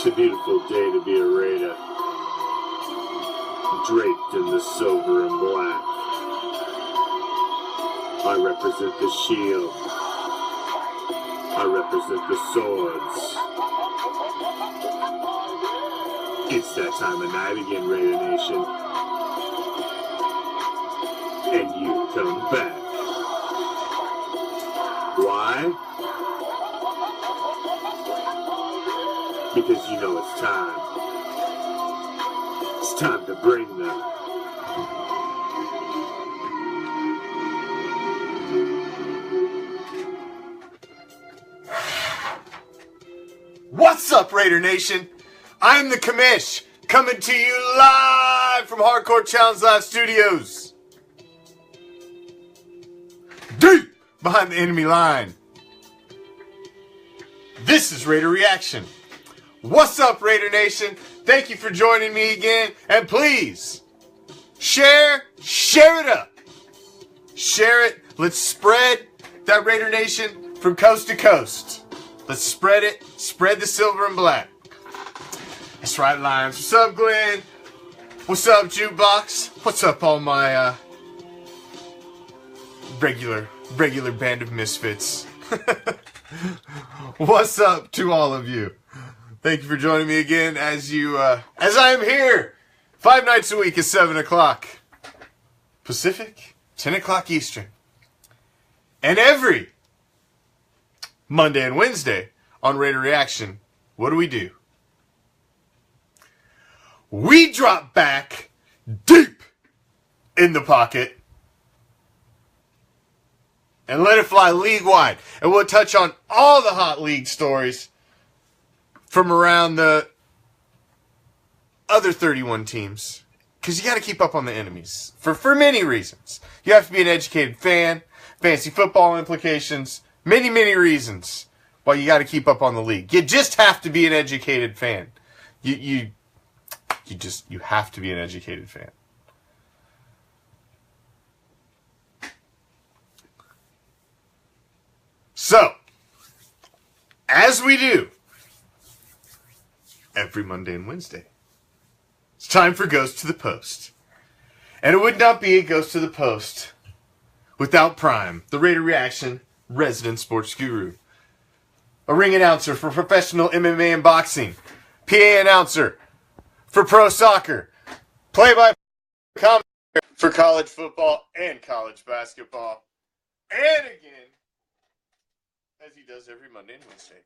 It's a beautiful day to be a Raider, draped in the silver and black. I represent the shield. I represent the swords. It's that time of night again, Raider Nation. And you come back. Why? Because you know it's time. It's time to bring them. What's up, Raider Nation? I'm the Commish, coming to you live from Hardcore Challenge Live Studios. Deep behind the enemy line. This is Raider Reaction. What's up, Raider Nation? Thank you for joining me again. And please, share it up. Share it. Let's spread that Raider Nation from coast to coast. Let's spread it. Spread the silver and black. That's right, Lions. What's up, Glenn? What's up, Jukebox? What's up, all my regular band of misfits? What's up to all of you? Thank you for joining me again as I am here 5 nights a week at 7 o'clock Pacific, 10 o'clock Eastern. And every Monday and Wednesday on Raider Reaction, what do? We drop back deep in the pocket and let it fly league-wide. And we'll touch on all the hot league stories from around the other 31 teams. Because you got to keep up on the enemies. For many reasons. You have to be an educated fan. Fantasy football implications. Many reasons why you got to keep up on the league. You just have to be an educated fan. You have to be an educated fan. So, as we do every Monday and Wednesday, it's time for Ghost to the Post. And it would not be a Ghost to the Post without Prime, the Raider Reaction resident sports guru. A ring announcer for professional MMA and boxing. PA announcer for pro soccer. Play-by-play commentator for college football and college basketball. And again, as he does every Monday and Wednesday,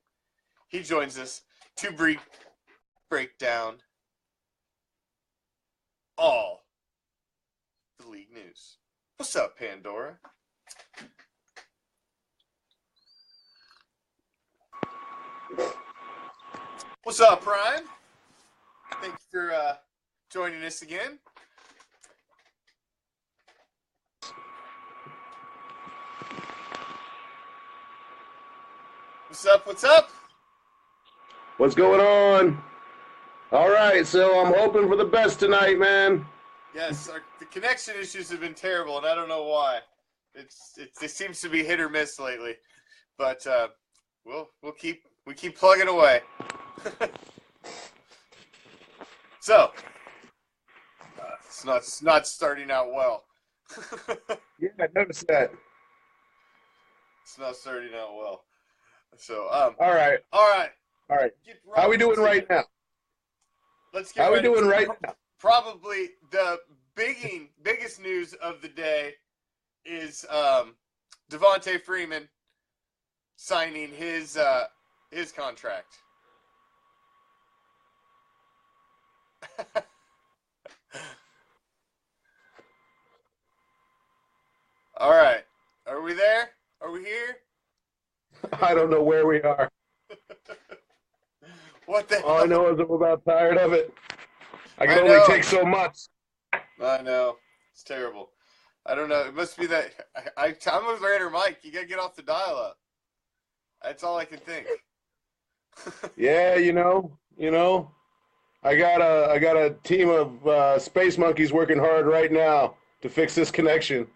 he joins us to break down all the league news. What's up, Pandora? What's up, Prime? Thank you for joining us again. What's up? What's going on? All right, so I'm hoping for the best tonight, man. Yes, the connection issues have been terrible, and I don't know why. It seems to be hit or miss lately, but we keep plugging away. So it's not starting out well. Yeah, I noticed that. It's not starting out well. So all right. How we doing right now? Let's get. How we doing right now? Probably the biggest news of the day is Devontae Freeman signing his contract. All right. Are we there? Are we here? I don't know where we are. What the hell? All I know is I'm about tired of it. I can only take so much. I know. It's terrible. I don't know. It must be that I'm with Raider Mike. You got to get off the dial-up. That's all I can think. Yeah, you know. I got a team of space monkeys working hard right now to fix this connection.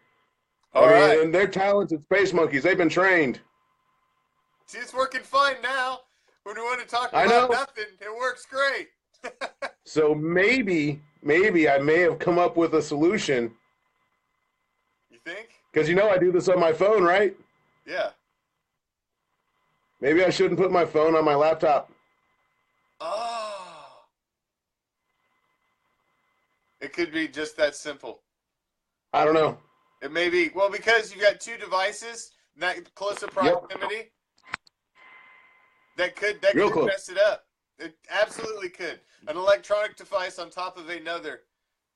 All right. And they're talented space monkeys. They've been trained. See, it's working fine now. when we want to talk I about know. nothing, it works great. So maybe I may have come up with a solution. You think? Because I do this on my phone, right? Yeah. Maybe I shouldn't put my phone on my laptop. Oh. It could be just that simple. I don't know. It may be, well, because you've got two devices, that close of proximity, that could Real close. mess it up. It absolutely could. An electronic device on top of another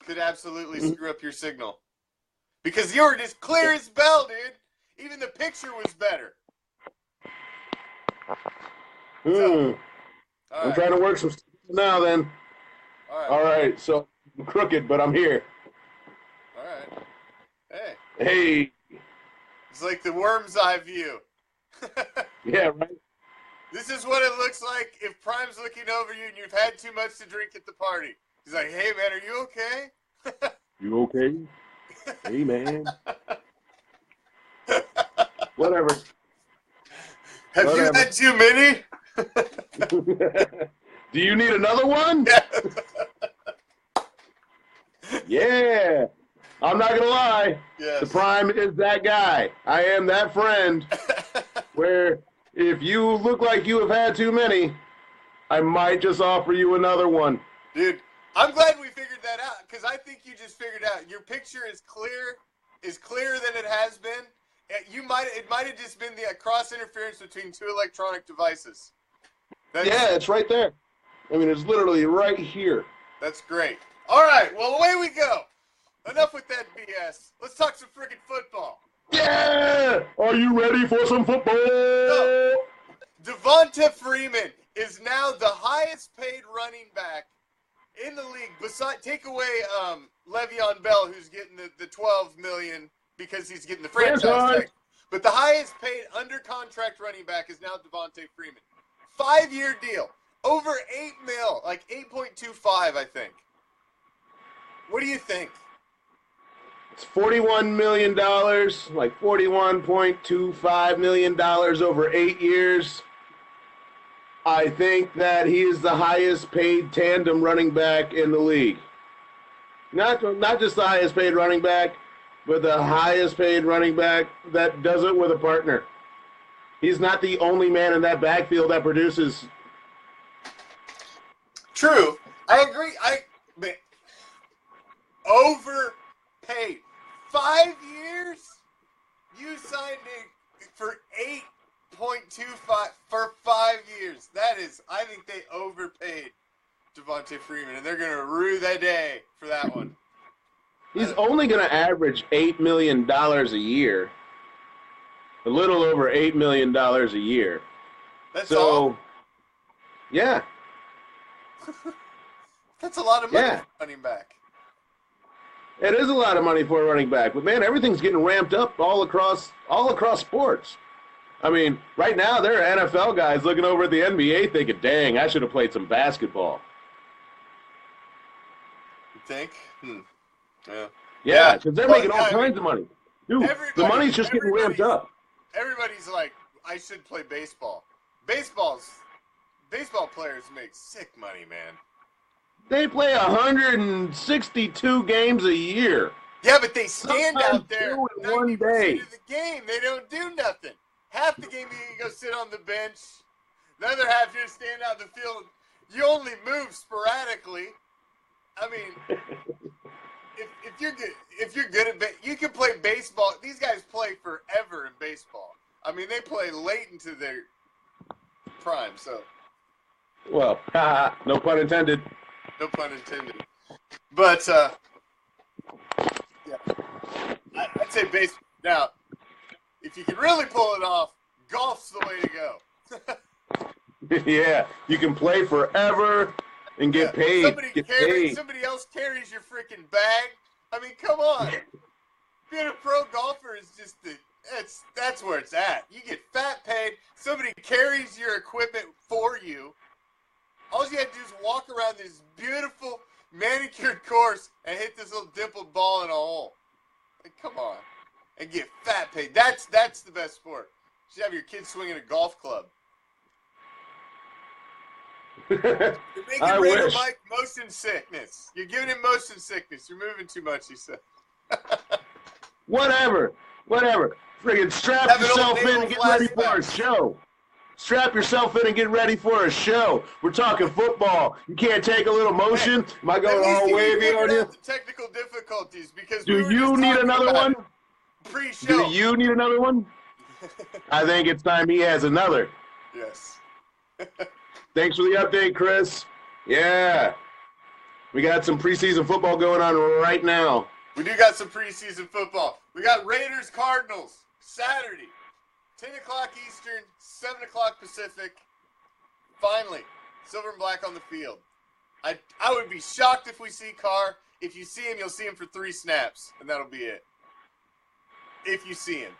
could absolutely screw up your signal. Because you were just clear as bell, dude. Even the picture was better. So, I'm trying to work some stuff now then. All right. So I'm crooked, but I'm here. All right. Hey. Hey. It's like the worm's eye view. Yeah, right. This is what it looks like if Prime's looking over you and you've had too much to drink at the party. He's like, hey, man, are you okay? You okay? Hey, man. Whatever. Have you had too many? Do you need another one? Yeah. I'm not going to lie. Yes. The Prime is that guy. I am that friend where if you look like you have had too many, I might just offer you another one. Dude, I'm glad we figured that out because I think you just figured out your picture is clearer than it has been. It might have just been the cross interference between two electronic devices. It's right there. I mean, it's literally right here. That's great. All right, well, away we go. Enough with that BS. Let's talk some friggin' football. Yeah! Are you ready for some football? No. Devonta Freeman is now the highest paid running back in the league. Take away Le'Veon Bell, who's getting the $12 million because he's getting the franchise tag. But the highest paid under contract running back is now Devonta Freeman. 5-year deal. Over $8 million, like 8.25, I think. What do you think? It's $41 million, like $41.25 million over 8 years. I think that he is the highest paid tandem running back in the league. Not just the highest paid running back, but the highest paid running back that does it with a partner. He's not the only man in that backfield that produces. True. I agree. Overpaid. 5 years? You signed it for 8.25 for 5 years. I think they overpaid Devonta Freeman, and they're going to rue that day for that one. He's only going to average $8 million a year. A little over $8 million a year. That's all? Yeah. That's a lot of money for running back. It is a lot of money for a running back, but man, everything's getting ramped up all across sports. I mean, right now there are NFL guys looking over at the NBA thinking, "Dang, I should have played some basketball." You think? Yeah, because they're making all kinds of money. Dude, the money's just getting ramped up. Everybody's like, "I should play baseball." Baseball players make sick money, man. They play 162 games a year. Yeah, but they stand out there in one day. of the game. They don't do nothing. Half the game you can go sit on the bench. The other half you stand out in the field. You only move sporadically. I mean, if you're good at you can play baseball. These guys play forever in baseball. I mean, they play late into their prime. So, well, no pun intended. No pun intended. But, yeah. I'd say baseball. Now, if you can really pull it off, golf's the way to go. Yeah, you can play forever and get paid. Somebody else carries your freaking bag. I mean, come on. Being a pro golfer is just that's where it's at. You get fat paid. Somebody carries your equipment for you. All you have to do is walk around this beautiful manicured course and hit this little dimpled ball in a hole. Like, come on. And get fat paid. That's the best sport. You should have your kids swinging a golf club. You're making I Raider wish. Mike motion sickness. You're giving him motion sickness. You're moving too much, he said. Whatever. Friggin' strap Have an old yourself in naval and get ready for a flashback. show. Strap yourself in and get ready for a show. We're talking football. You can't take a little motion. Am I going all wavy on you? The technical difficulties because Do we were you just need talking another about one? it pre-show. Do you need another one? I think it's time he has another. Yes. Thanks for the update, Chris. Yeah. We got some preseason football going on right now. We do got some preseason football. We got Raiders Cardinals Saturday, 10 o'clock Eastern, 7 o'clock Pacific. Finally, silver and black on the field. I would be shocked if we see Carr. If you see him, you'll see him for 3 snaps, and that'll be it. If you see him.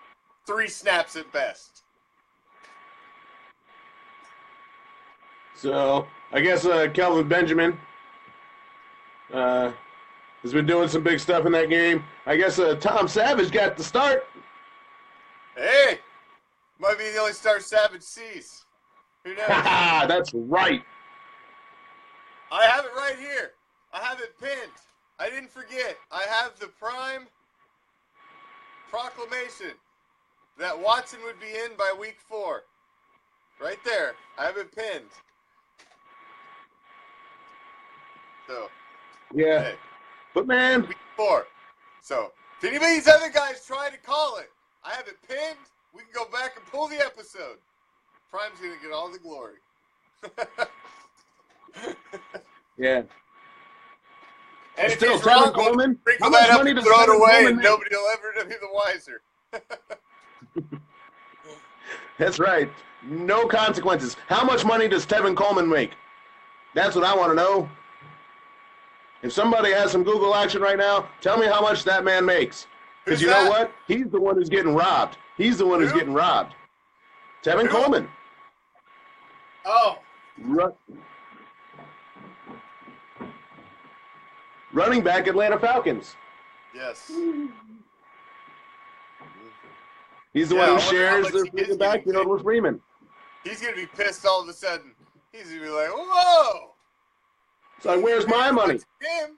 3 snaps at best. So, I guess Kelvin Benjamin has been doing some big stuff in that game. I guess Tom Savage got the start. Hey, might be the only start Savage sees. Who knows? That's right. I have it right here. I have it pinned. I didn't forget. I have the prime proclamation that Watson would be in by week 4. Right there. I have it pinned. So, Yeah. hey, But, man, week 4. So, if any of these other guys try to call it, I have it pinned. We can go back and pull the episode. Prime's going to get all the glory. yeah. And if Still, he's Tevin wrong, Coleman, we'll sprinkle how much that up money and does throw it Tevin away, Coleman and make? nobody will ever be the wiser. That's right. No consequences. How much money does Tevin Coleman make? That's what I want to know. If somebody has some Google action right now, tell me how much that man makes. Because you know what? He's the one who's getting robbed. He's the one who's getting robbed. Tevin Coleman. Oh. Running back, Atlanta Falcons. Yes. He's the one who I wonder how shares much the he is freaking getting backfield paid. with Freeman. He's going to be pissed all of a sudden. He's going to be like, whoa. It's like, where's my money? Him.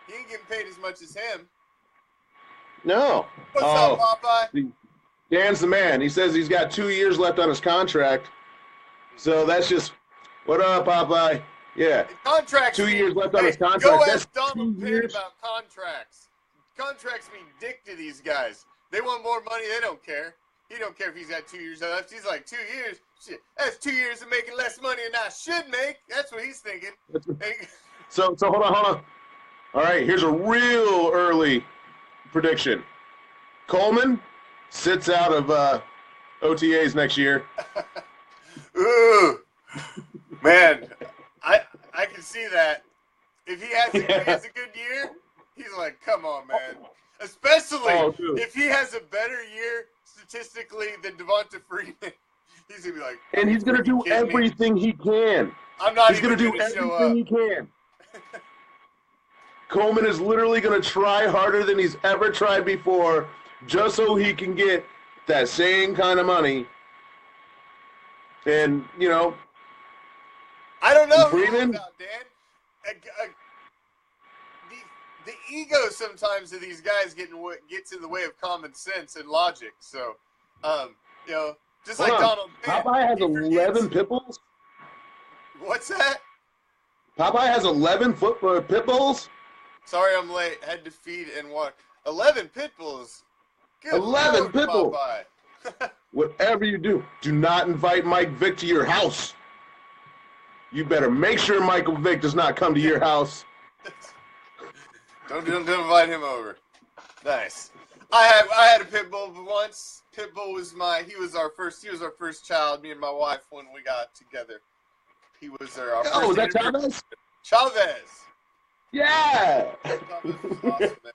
He ain't getting paid as much as him. No. What's up, Popeye? Dan's the man. He says he's got 2 years left on his contract. So that's just, what up, Popeye? Yeah. Contracts 2 years left on his Go contract. That's ask Donald 2 Pitt years. about contracts. Contracts mean dick to these guys. They want more money. They don't care. He don't care if he's got 2 years left. He's like, 2 years? Shit, that's 2 years of making less money than I should make. That's what he's thinking. So hold on. All right, here's a real early prediction. Coleman sits out of OTAs next year. Ooh, man, I can see that. If he has a good year, he's like, come on, man. Especially if he has a better year statistically than Devonta Freeman. He's gonna be like, And he's gonna do everything he can. I'm not He's even gonna do gonna show everything up. he can. Coleman is literally gonna try harder than he's ever tried before, just so he can get that same kind of money. And I don't know who Freeman? about Dan. The ego sometimes of these guys gets in the way of common sense and logic. So, just like Donald Pitt. Popeye has he 11 pit bulls. What's that? Popeye has 11 pit bulls. Sorry, I'm late. Had to feed and walk. 11 pit bulls. Good 11 Lord, pit bulls. Popeye. Whatever you do not invite Mike Vick to your house. You better make sure Michael Vick does not come to your house. Don't invite him over. Nice. I had a pit bull once. Pit bull was our first child. Me and my wife when we got together. He was our first. Oh, was that Chavez? Chavez. Yeah. Chavez was awesome, man.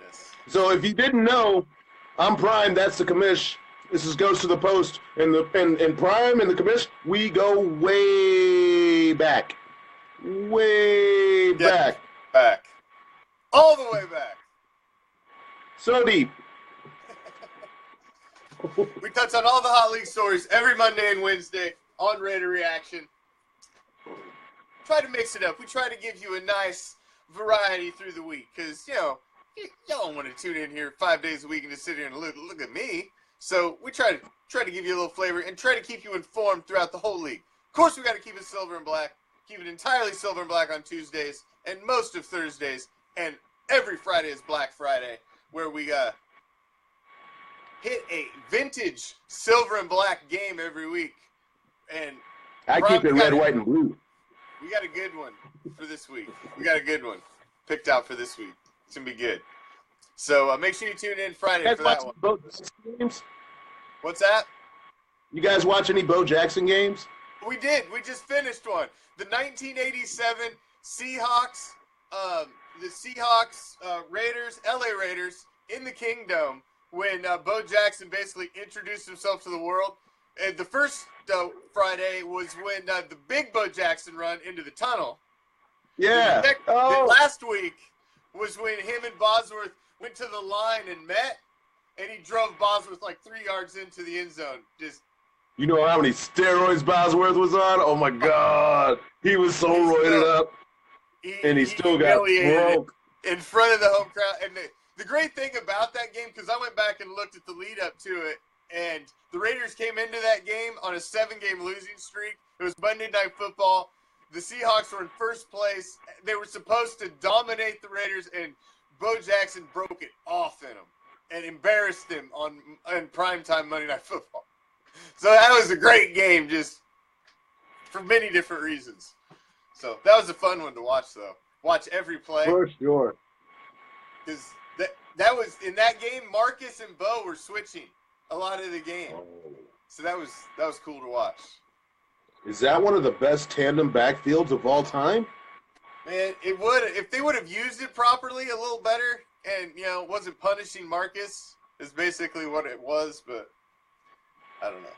Yes. So if you didn't know, I'm Prime. That's the Commish. This is Goes to the Post. And Prime and the Commish, we go way back. Way back. Back. All the way back. So deep. We touch on all the Hot League stories every Monday and Wednesday on Raider Reaction. try to mix it up. We try to give you a nice variety through the week because, y'all don't want to tune in here 5 days a week and just sit here and look at me. So we try to give you a little flavor and try to keep you informed throughout the whole league. Of course, we got to keep it silver and black. Keep it entirely silver and black on Tuesdays and most of Thursdays. And every Friday is Black Friday, where we hit a vintage silver and black game every week. And I keep it red, white, and blue. We got a good one for this week. We got a good one picked out for this week. It's going to be good. So make sure you tune in Friday for that one. Bo Jackson games? What's that? You guys watch any Bo Jackson games? We did. We just finished one. The 1987 Seahawks, Raiders, LA Raiders in the Kingdom when Bo Jackson basically introduced himself to the world. And the first Friday was when the big Bo Jackson run into the tunnel. Yeah. The last week was when him and Bosworth went to the line and met, and he drove Bosworth like 3 yards into the end zone. Just, you know how many steroids Bosworth was on? Oh my God, he was so roided up, and he still got broke in front of the home crowd. And the great thing about that game, because I went back and looked at the lead up to it, and the Raiders came into that game on a 7-game losing streak. It was Monday Night Football. The Seahawks were in first place. They were supposed to dominate the Raiders, and Bo Jackson broke it off in them and embarrassed them on primetime Monday Night Football. So that was a great game, just for many different reasons. So that was a fun one to watch, though. Watch every play. For sure. Because that was in that game. Marcus and Bo were switching a lot of the game, so that was cool to watch. Is that one of the best tandem backfields of all time? Man, it would if they would have used it properly a little better, and wasn't punishing Marcus is basically what it was. But I don't know.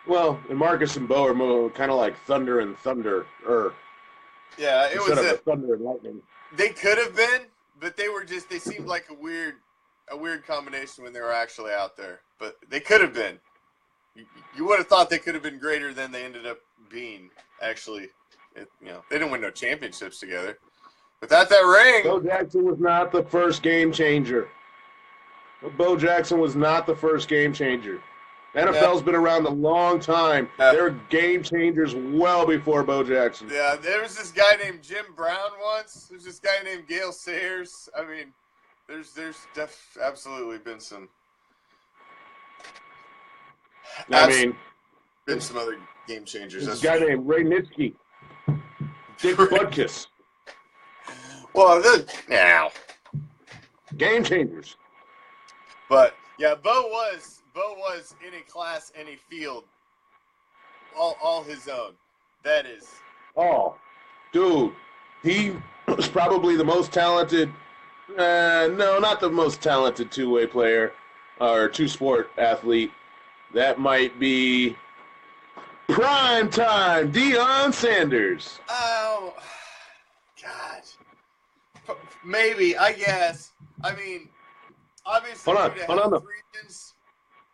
Well, and Marcus and Bo are more kind of like thunder and thunder. Yeah, it was a thunder and lightning. They could have been, but they seemed like a weird combination when they were actually out there. But they could have been. You would have thought they could have been greater than they ended up being. Actually, they didn't win no championships together. Without that ring, Bo Jackson was not the first game changer. Bo Jackson was not the first game changer. NFL's been around a long time. There were game changers well before Bo Jackson. Yeah, there was this guy named Jim Brown once. There's this guy named Gale Sayers. I mean, there's absolutely been some. Been some other game changers. There's a guy named Ray Nitschke. Dick Butkus. Well, now game changers. But yeah, Bo was in a class and a field, all his own. That is. Oh, dude, he was probably the most talented. No, not the most talented two-way player or two-sport athlete. That might be prime time Deion Sanders. Oh, God. Maybe, I guess. I mean, obviously hold on. Reasons,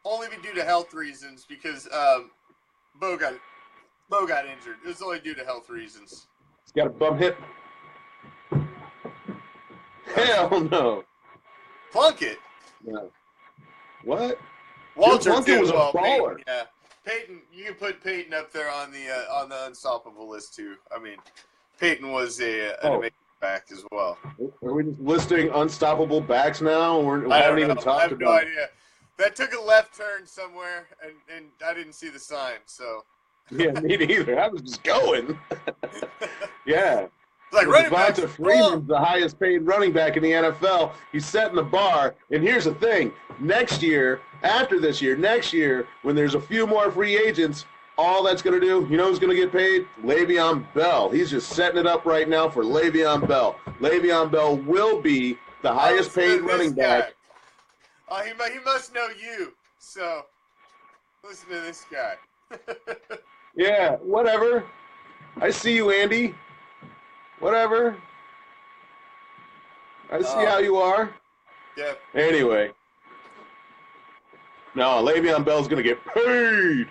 only due to health reasons because Bo got injured. It was only due to health reasons. He's got a bum hip. Hell no. Plunkett. No. What? Walter Plunkett was a Peyton, baller. yeah. Peyton, you can put Peyton up there on the unstoppable list too. I mean, Peyton was an amazing back as well. Are we just listing unstoppable backs now? We haven't even talked about. I have no idea. That took a left turn somewhere, and I didn't see the sign. So. Yeah, me neither. I was just going. Yeah. Like running back. Devonta Freeman's the highest paid running back in the NFL. He's setting the bar. And here's the thing. Next year, when there's a few more free agents, all that's going to do, you know who's going to get paid? Le'Veon Bell. He's just setting it up right now for Le'Veon Bell. Le'Veon Bell will be the highest paid running back. He must know you. So listen to this guy. Yeah, whatever. I see you, Andy. Whatever. I see how you are. Yeah. Anyway. No, Le'Veon Bell's going to get paid.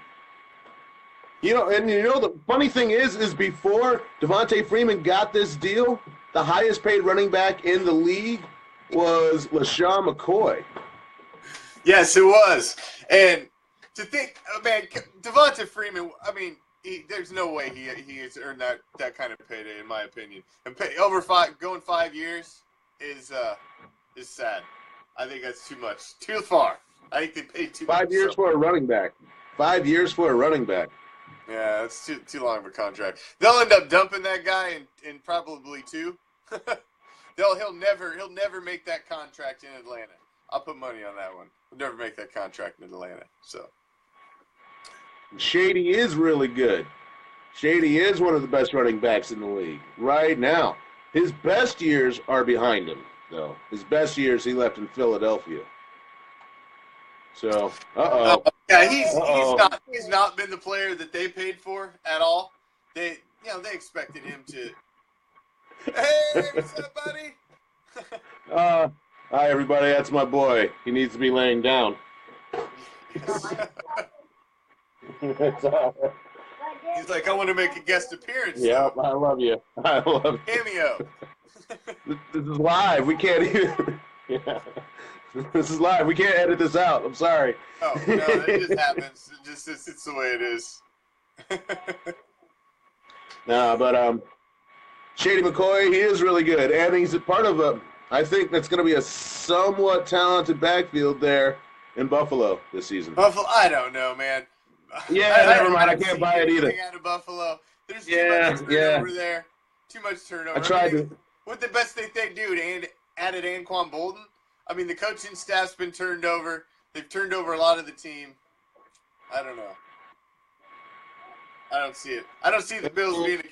And the funny thing is before Devontae Freeman got this deal, the highest paid running back in the league was LaShawn McCoy. Yes, it was. And to think, man, Devonta Freeman, I mean, there's no way he has earned that kind of payday, in my opinion. And going 5 years is sad. I think that's too much. Too far. I think they paid too much. 5 years for a running back. 5 years for a running back. Yeah, that's too long of a contract. They'll end up dumping that guy in probably 2. He'll never make that contract in Atlanta. I'll put money on that one. He'll never make that contract in Atlanta. So Shady is really good. Shady is one of the best running backs in the league right now. His best years are behind him, though. His best years he left in Philadelphia. So, yeah, he's not been the player that they paid for at all. They expected him to. Hey, what's up, buddy? Hi, everybody. That's my boy. He needs to be laying down. He's like, I want to make a guest appearance. Yeah, I love you. I love you. Cameo. This is live. We can't even. Yeah. This is live. We can't edit this out. I'm sorry. Oh, no, it just happens. It's the way it is. Nah, but Shady McCoy, he is really good. And he's a part of I think that's going to be a somewhat talented backfield there in Buffalo this season. Buffalo, I don't know, man. Yeah, never mind. I can't buy it either. Out of Buffalo. There's too much turnover there. Too much turnover. I tried to. What the best thing they do? And added Anquan Bolden. I mean, the coaching staff's been turned over. They've turned over a lot of the team. I don't know. I don't see it. I don't see the Bills being a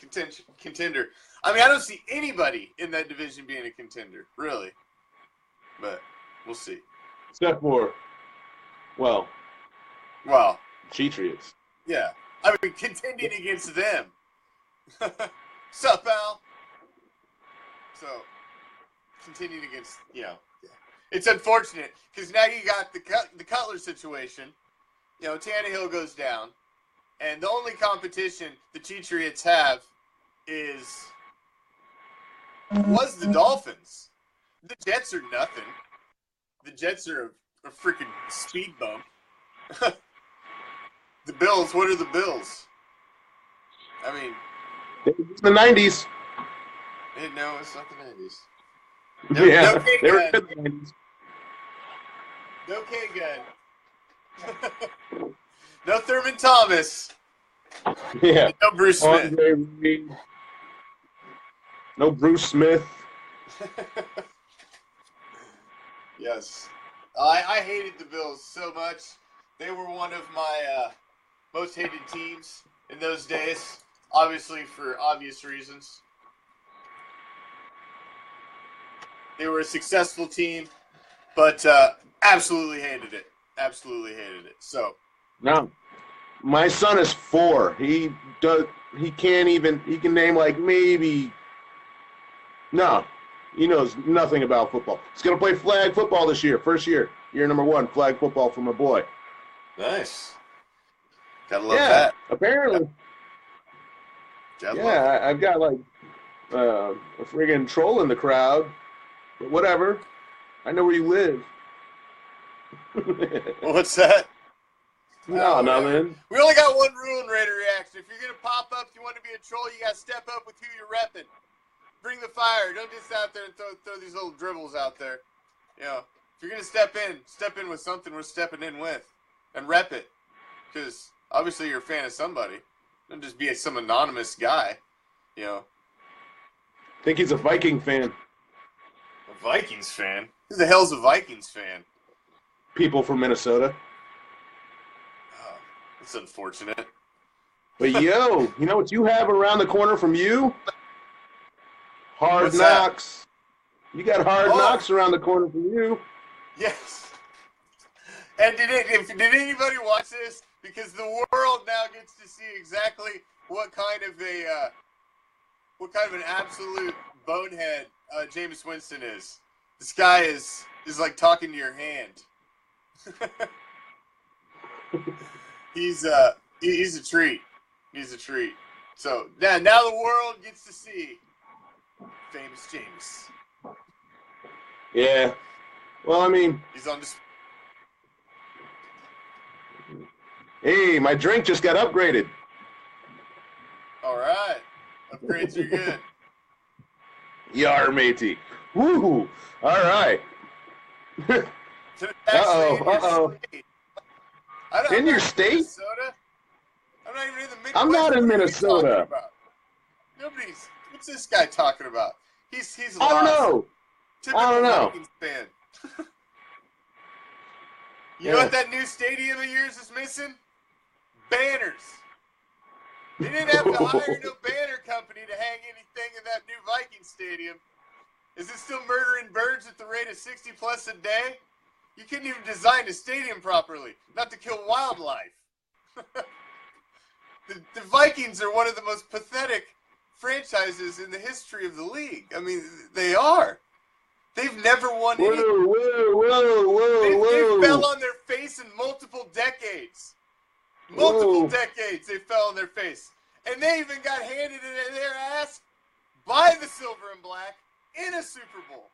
contender. I mean, I don't see anybody in that division being a contender, really. But we'll see. Except for, well, Patriots. Yeah. I mean, contending against them. Sup, pal? So, contending against, It's unfortunate because now you got the Cutler situation. Tannehill goes down, and the only competition the Patriots have was the Dolphins. The Jets are nothing. The Jets are a freaking speed bump. The Bills, what are the Bills? I mean, the 90s. No, it's not the 90s. No they were good in the 90s. No K-Gun. No Thurman Thomas. Yeah. No Bruce Smith. No Bruce Smith. Yes. I hated the Bills so much. They were one of my most hated teams in those days, obviously for obvious reasons. They were a successful team, but absolutely hated it. Absolutely hated it. So. No. My son is 4. He can name like maybe. No. He knows nothing about football. He's going to play flag football this year. First year. Year number 1, flag football for my boy. Nice. Gotta love that. Apparently. I've got like a friggin' troll in the crowd. But whatever. I know where you live. What's that? No, nothing. We only got one rule in Raider Reaction. If you're going to pop up, if you want to be a troll, you got to step up with who you're repping. Bring the fire. Don't just out there and throw these little dribbles out there. If you're going to step in with something we're stepping in with. And rep it. Because obviously you're a fan of somebody. Don't just be some anonymous guy. I think he's a Viking fan. A Vikings fan? Who the hell's a Vikings fan? People from Minnesota. Oh, that's unfortunate. But you know what you have around the corner from you? Hard What's Knocks. That? You got Hard Knocks around the corner from you. Yes. And did anybody watch this? Because the world now gets to see exactly what kind of an absolute bonehead Jameis Winston is. This guy is like talking to your hand. He's a treat. He's a treat. So now the world gets to see famous James. Yeah. Well, I mean, He's on display. hey, my drink just got upgraded. All right. Upgrades are good. Yar, matey. Woo! All right. Uh-oh. In your state? Minnesota? I'm not even in the Midwest. I'm not in What are you Minnesota. talking about? Nobody's. What's this guy talking about? He's lost. I don't know. Typical I don't know. Vikings fan. You know what that new stadium of yours is missing? Banners. They didn't have to hire no banner company to hang anything in that new Viking stadium. Is it still murdering birds at the rate of 60 plus a day? You couldn't even design a stadium properly, not to kill wildlife. The Vikings are one of the most pathetic franchises in the history of the league. I mean, they are. They've never won anything. They fell on their face in multiple decades. Multiple decades they fell on their face. And they even got handed in their ass by the Silver and Black in a Super Bowl.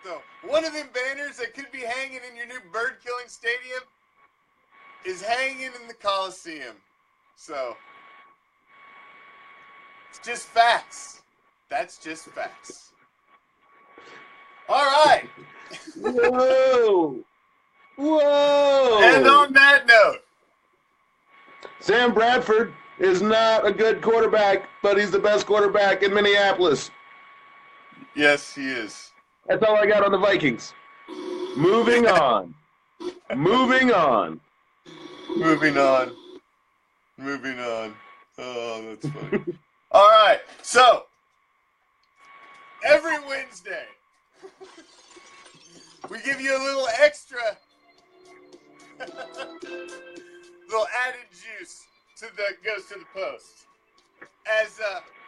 So, one of them banners that could be hanging in your new bird-killing stadium is hanging in the Coliseum. So, it's just facts. That's just facts. All right. Whoa. Whoa. And on that note, Sam Bradford is not a good quarterback, but he's the best quarterback in Minneapolis. yes, he is. That's all I got on the Vikings. Moving on. Moving on. Moving on. Moving on. Oh, that's funny. All right. So, every Wednesday, we give you a little extra, little added juice that goes to the post. As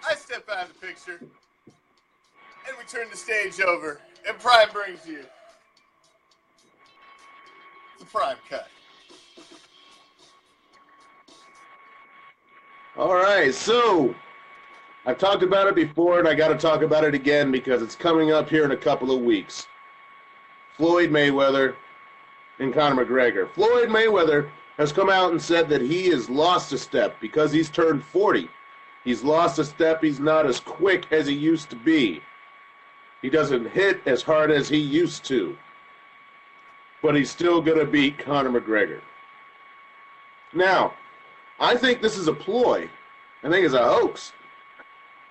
I step out of the picture, and we turn the stage over, and Prime brings you the Prime Cut. All right, so I've talked about it before, and I got to talk about it again because it's coming up here in a couple of weeks. Floyd Mayweather and Conor McGregor. Floyd Mayweather has come out and said that he has lost a step because he's turned 40. He's lost a step. He's not as quick as he used to be. He doesn't hit as hard as he used to. But he's still going to beat Conor McGregor. Now, I think this is a ploy. I think it's a hoax.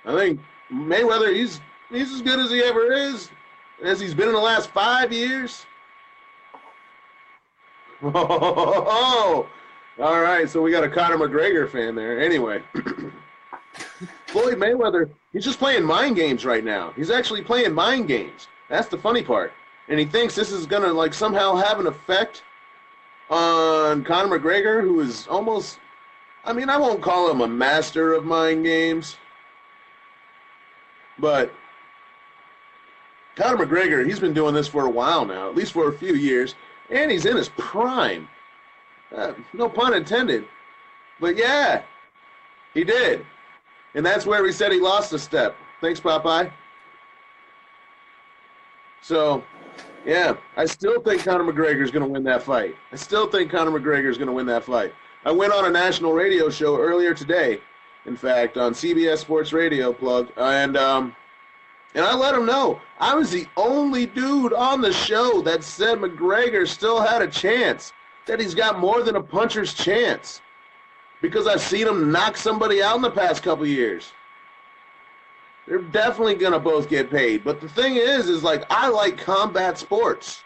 I think Mayweather, he's as good as he ever is, as he's been in the last 5 years. Oh, all right, so we got a Conor McGregor fan there. Anyway, Floyd Mayweather, he's just playing mind games right now. He's actually playing mind games. That's the funny part. And he thinks this is going to like somehow have an effect on Conor McGregor, who is almost, I mean, I won't call him a master of mind games, but Conor McGregor, he's been doing this for a while now, at least for a few years, and he's in his prime. No pun intended. But yeah, he did. And that's where we said he lost a step. Thanks, Popeye. So, yeah, I still think Conor McGregor is going to win that fight. I still think Conor McGregor is going to win that fight. I went on a national radio show earlier today, in fact, on CBS Sports Radio, plug, and I let him know I was the only dude on the show that said McGregor still had a chance, that he's got more than a puncher's chance, because I've seen him knock somebody out in the past couple years. They're definitely going to both get paid. But the thing is like, I like combat sports.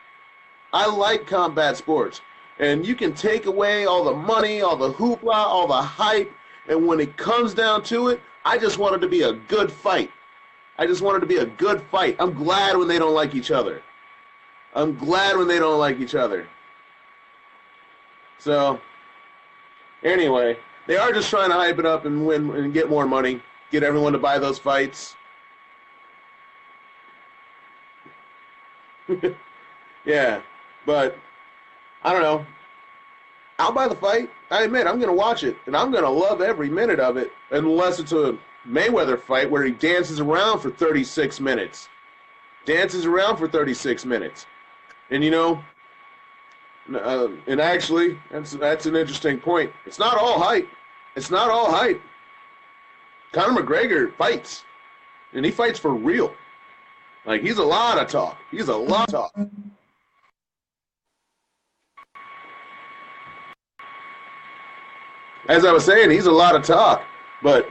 I like combat sports. And you can take away all the money, all the hoopla, all the hype, and when it comes down to it, I just want it to be a good fight. I just want it to be a good fight. I'm glad when they don't like each other. I'm glad when they don't like each other. So, anyway, they are just trying to hype it up and win and get more money, get everyone to buy those fights. Yeah, but I don't know. I'll buy the fight. I admit, I'm going to watch it, and I'm going to love every minute of it, unless it's a Mayweather fight where he dances around for 36 minutes. Dances around for 36 minutes. And, you know, and actually, that's an interesting point. It's not all hype. It's not all hype. Conor McGregor fights, and he fights for real. Like, he's a lot of talk. He's a lot of talk. As I was saying, he's a lot of talk, but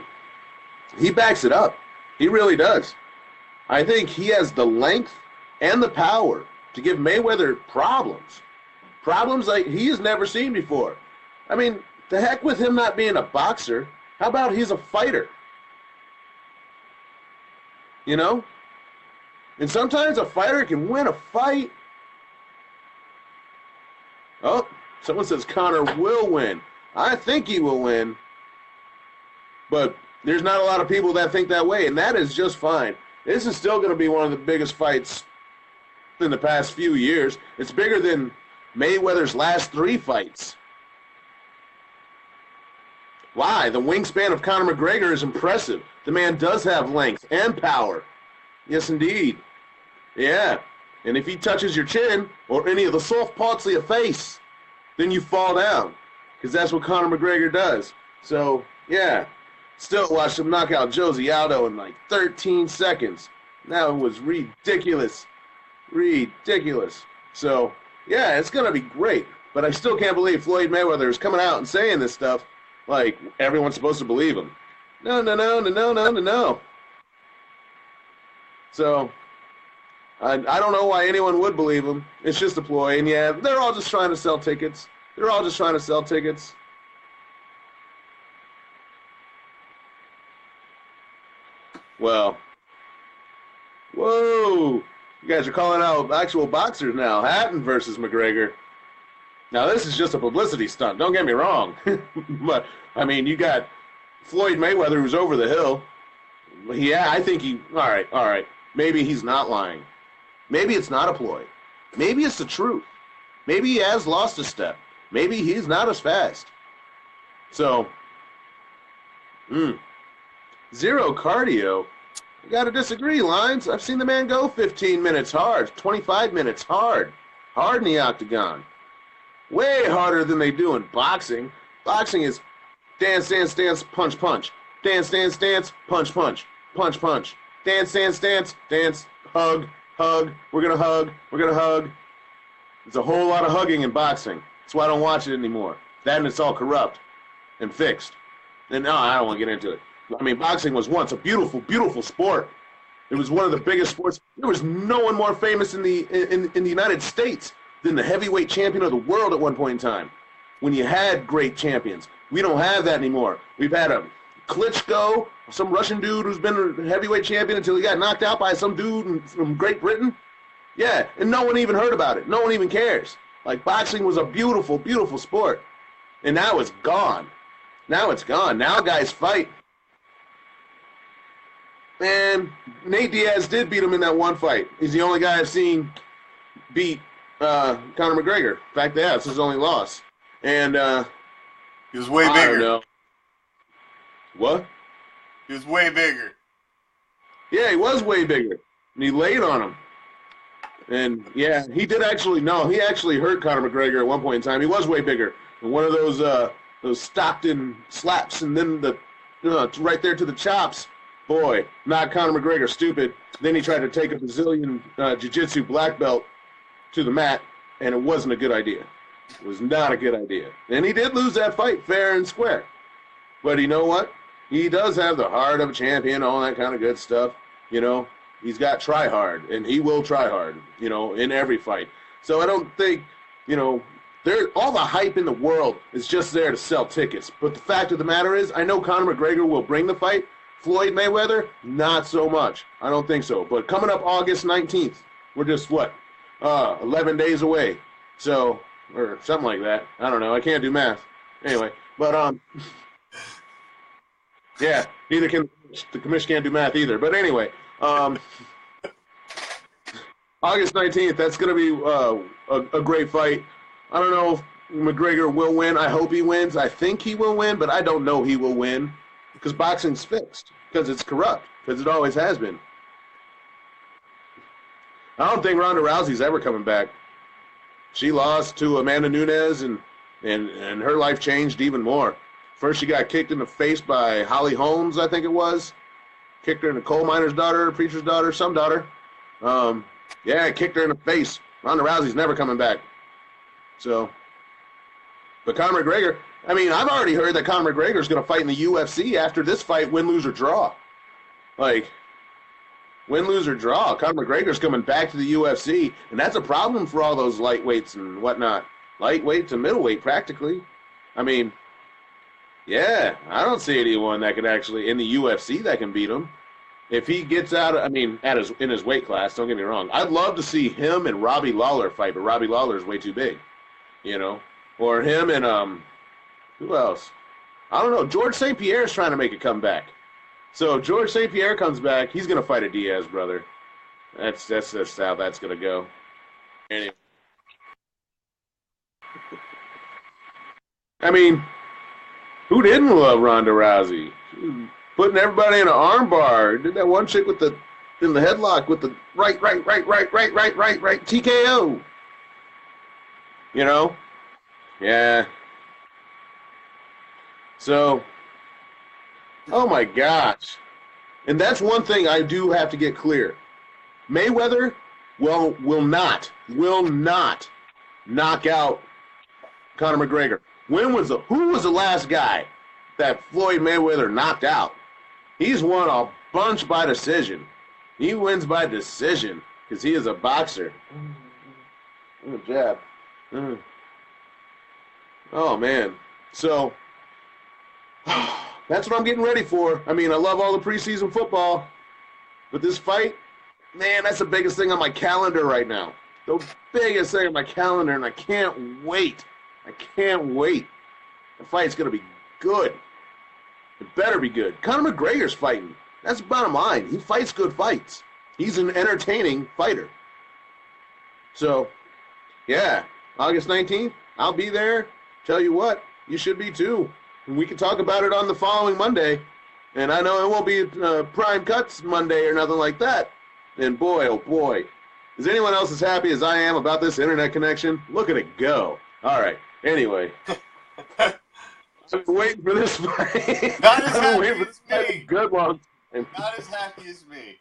he backs it up. He really does. I think he has the length and the power to give Mayweather problems. Problems like he has never seen before. I mean, the heck with him not being a boxer. How about he's a fighter? You know? And sometimes a fighter can win a fight. Oh, someone says Conor will win. I think he will win. But there's not a lot of people that think that way, and that is just fine. This is still going to be one of the biggest fights in the past few years. It's bigger than Mayweather's last 3 fights. Why? The wingspan of Conor McGregor is impressive. The man does have length and power. Yes, indeed. Yeah. And if he touches your chin or any of the soft parts of your face, then you fall down. Because that's what Conor McGregor does. So, yeah. Still watched him knock out Jose Aldo in like 13 seconds. That was ridiculous. Ridiculous. So, yeah, it's going to be great. But I still can't believe Floyd Mayweather is coming out and saying this stuff like everyone's supposed to believe him. No. So, I don't know why anyone would believe him. It's just a ploy. And, yeah, they're all just trying to sell tickets. Well, whoa. You guys are calling out actual boxers now. Hatton versus McGregor. Now, this is just a publicity stunt. Don't get me wrong. But, I mean, you got Floyd Mayweather who's over the hill. Yeah, I think he... All right. Maybe he's not lying. Maybe it's not a ploy. Maybe it's the truth. Maybe he has lost a step. Maybe he's not as fast. So, zero cardio. You got to disagree, Lines. I've seen the man go 15 minutes hard, 25 minutes hard. Hard in the octagon. Way harder than they do in boxing. Boxing is dance, dance, dance, punch, punch. Dance, dance, dance, punch, punch. Punch, punch. Dance, dance, dance, dance, hug, hug. We're going to hug. We're going to hug. There's a whole lot of hugging in boxing. That's why I don't watch it anymore. That and it's all corrupt and fixed. And no, I don't want to get into it. I mean, boxing was once a beautiful, beautiful sport. It was one of the biggest sports. There was no one more famous in the United States than the heavyweight champion of the world at one point in time. When you had great champions, we don't have that anymore. We've had a Klitschko, some Russian dude who's been a heavyweight champion until he got knocked out by some dude from Great Britain. Yeah, and no one even heard about it. No one even cares. Like, boxing was a beautiful, beautiful sport. And now it's gone. Now it's gone. Now guys fight. And Nate Diaz did beat him in that one fight. He's the only guy I've seen beat Conor McGregor. In fact, yeah, it's his only loss. And he was way bigger. I don't know. What? He was way bigger. Yeah, he was way bigger. And he laid on him. And, yeah, he did actually, no, he actually hurt Conor McGregor at one point in time. He was way bigger. And one of those Stockton slaps and then right there to the chops. Boy, not Conor McGregor stupid. Then he tried to take a Brazilian jiu-jitsu black belt to the mat, and it wasn't a good idea. It was not a good idea. And he did lose that fight fair and square. But you know what? He does have the heart of a champion, all that kind of good stuff. You know, he's got try hard, and he will try hard, you know, in every fight. So I don't think, you know, all the hype in the world is just there to sell tickets. But the fact of the matter is, I know Conor McGregor will bring the fight. Floyd Mayweather, not so much. I don't think so. But coming up August 19th, we're just, 11 days away. So, or something like that. I don't know. I can't do math. Anyway, but, yeah, neither can the Commish can't do math either. But anyway, August 19th, that's going to be a great fight. I don't know McGregor will win. I hope he wins. I think he will win, but I don't know he will win because boxing's fixed, because it's corrupt, because it always has been. I don't think Ronda Rousey's ever coming back. She lost to Amanda Nunes, and her life changed even more. First, she got kicked in the face by Holly Holmes, I think it was. Kicked her in the coal miner's daughter, preacher's daughter, some daughter. Yeah, kicked her in the face. Ronda Rousey's never coming back. So, but Conor McGregor, I mean, I've already heard that Conor McGregor's going to fight in the UFC after this fight, win, lose, or draw. Like, win, lose, or draw. Conor McGregor's coming back to the UFC, and that's a problem for all those lightweights and whatnot. Lightweight to middleweight, practically. I mean, yeah, I don't see anyone that could actually, in the UFC, that can beat him. If he gets out, I mean, in his weight class, don't get me wrong. I'd love to see him and Robbie Lawler fight, but Robbie Lawler is way too big, you know. Or him and, who else? I don't know. George St. Pierre's trying to make a comeback. So if George St. Pierre comes back, he's going to fight a Diaz brother. That's how that's going to go. Anyway. I mean, who didn't love Ronda Rousey? Putting everybody in an arm bar. Did that one chick in the headlock with the right TKO. You know? Yeah. So, oh my gosh. And that's one thing I do have to get clear. Mayweather will not knock out Conor McGregor. Who was the last guy that Floyd Mayweather knocked out? He's won a bunch by decision. He wins by decision because he is a boxer. Good jab. Oh, man. So, that's what I'm getting ready for. I mean, I love all the preseason football. But this fight, man, that's the biggest thing on my calendar right now. The biggest thing on my calendar, and I can't wait. I can't wait. The fight's going to be good. It better be good. Conor McGregor's fighting. That's the bottom line. He fights good fights. He's an entertaining fighter. So, yeah, August 19th, I'll be there. Tell you what, you should be too. And we can talk about it on the following Monday. And I know it won't be Prime Cuts Monday or nothing like that. And boy, oh boy, is anyone else as happy as I am about this internet connection? Look at it go. All right, anyway. I've been waiting for this fight. Not as happy as me. Good long time. Not as happy as me.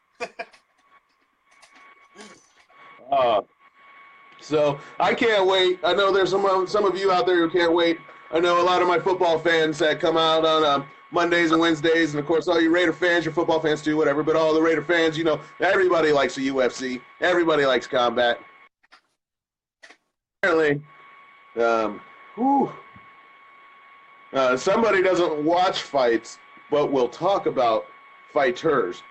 So I can't wait. I know there's some of you out there who can't wait. I know a lot of my football fans that come out on Mondays and Wednesdays, and of course all you Raider fans, your football fans too, whatever. But all the Raider fans, you know, everybody likes the UFC. Everybody likes combat. Apparently, somebody doesn't watch fights, but will talk about fighters.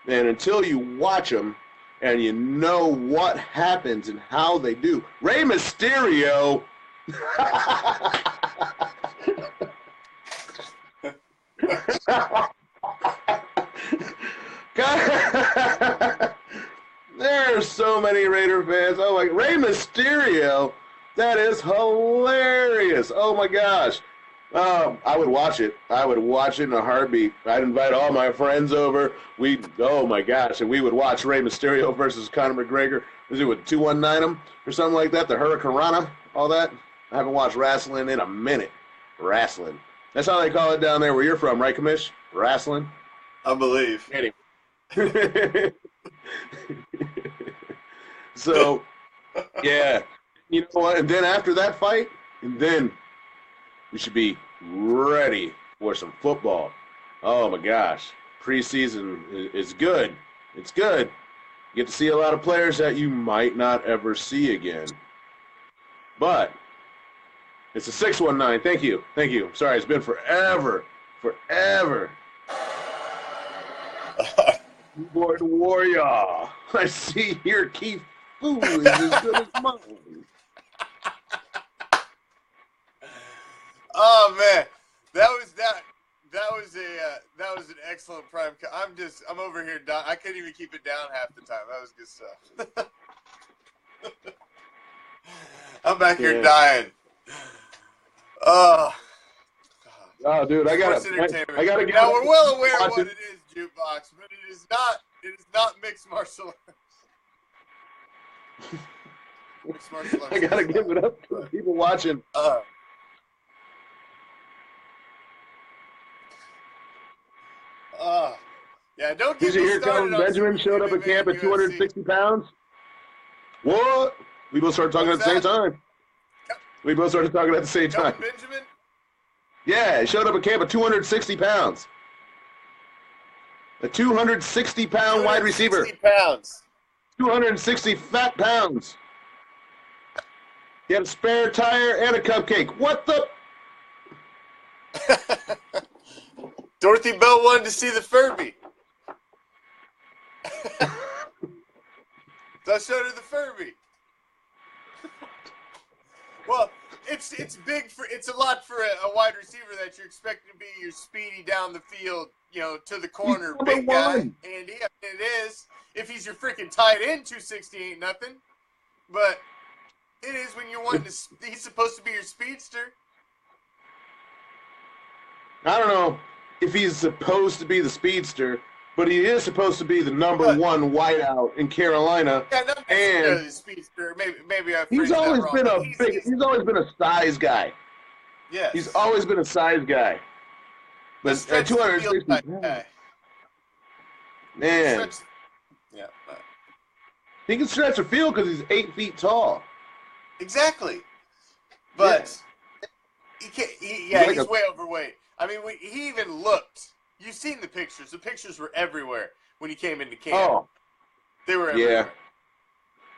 And until you watch them and you know what happens and how they do. Rey Mysterio. There's so many Raider fans. Oh my, Rey Mysterio. That is hilarious. Oh my gosh. I would watch it. I would watch it in a heartbeat. I'd invite all my friends over. Oh my gosh, and we would watch Rey Mysterio versus Conor McGregor. Was it with 219 him or something like that? The Hurricanrana, all that. I haven't watched wrestling in a minute. Wrestling. That's how they call it down there where you're from, right, Commish? Wrestling. I believe. Anyway. So, yeah. You know what? And then after that fight, and then we should be ready for some football. Oh, my gosh. Preseason is good. It's good. You get to see a lot of players that you might not ever see again. But it's a 619. Thank you. Thank you. Sorry, it's been forever. Forever. Keyboard warrior. I see here Keith Fu is as good as mine. Oh man, that was an excellent prime. I'm over here dying. I couldn't even keep it down half the time. That was good stuff. I'm back here dying. Oh, dude, I Sports gotta entertainment. get Now we're well aware of watch what it. it is, jukebox, but it is not mixed martial arts. Mixed martial arts. I gotta give it up to the people watching. Yeah, don't Did get you me hear started Kelvin on Benjamin Super showed up at MMA camp and at 260 pounds? What? We both started talking at What's the same that? time. We both started talking at the same time. Kelvin Benjamin? Yeah, he showed up at camp at 260 pounds. A 260-pound wide receiver. 260 pounds. 260 fat pounds. He had a spare tire and a cupcake. What the? Dorothy Bell wanted to see the Furby. So I showed her the Furby. Well, it's big for it's a lot for a wide receiver that you're expecting to be your speedy down the field, to the corner He's big number guy. one. And it is if he's your freaking tight end, 260 ain't nothing. But it is when you're wanting to. He's supposed to be your speedster. I don't know if he's supposed to be the speedster, but he is supposed to be the number one wideout in Carolina. Yeah, not necessarily the speedster. Maybe I He's phrased that always wrong. been But he's always been a size guy. Yes. He's always been a size guy. But at 260 pounds, man, Yeah. he can stretch a field because he's 8 feet tall. Exactly. But he can't. He's way overweight. I mean, he even looked. You've seen the pictures. The pictures were everywhere when he came into camp. Oh, they were everywhere. Yeah.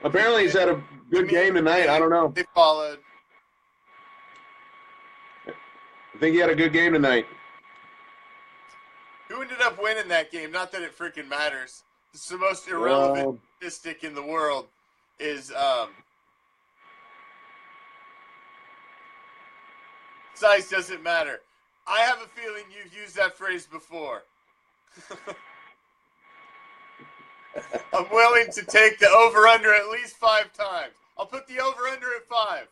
Apparently, he's had a good game tonight. I don't know. They followed. I think he had a good game tonight. Who ended up winning that game? Not that it freaking matters. It's the most irrelevant statistic in the world. Is size doesn't matter. I have a feeling you've used that phrase before. I'm willing to take the over-under at least 5 times. I'll put the over-under at 5.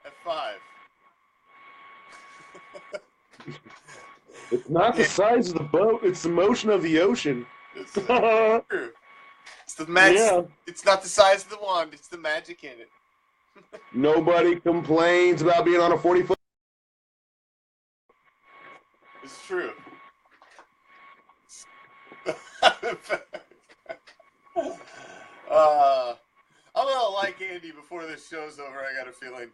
At 5. It's not the size of the boat; it's the motion of the ocean. It's true. It's the magic. Yeah. It's not the size of the wand; it's the magic in it. Nobody complains about being on a 40-foot. It's true. I'm gonna like Andy before this show's over. I got a feeling.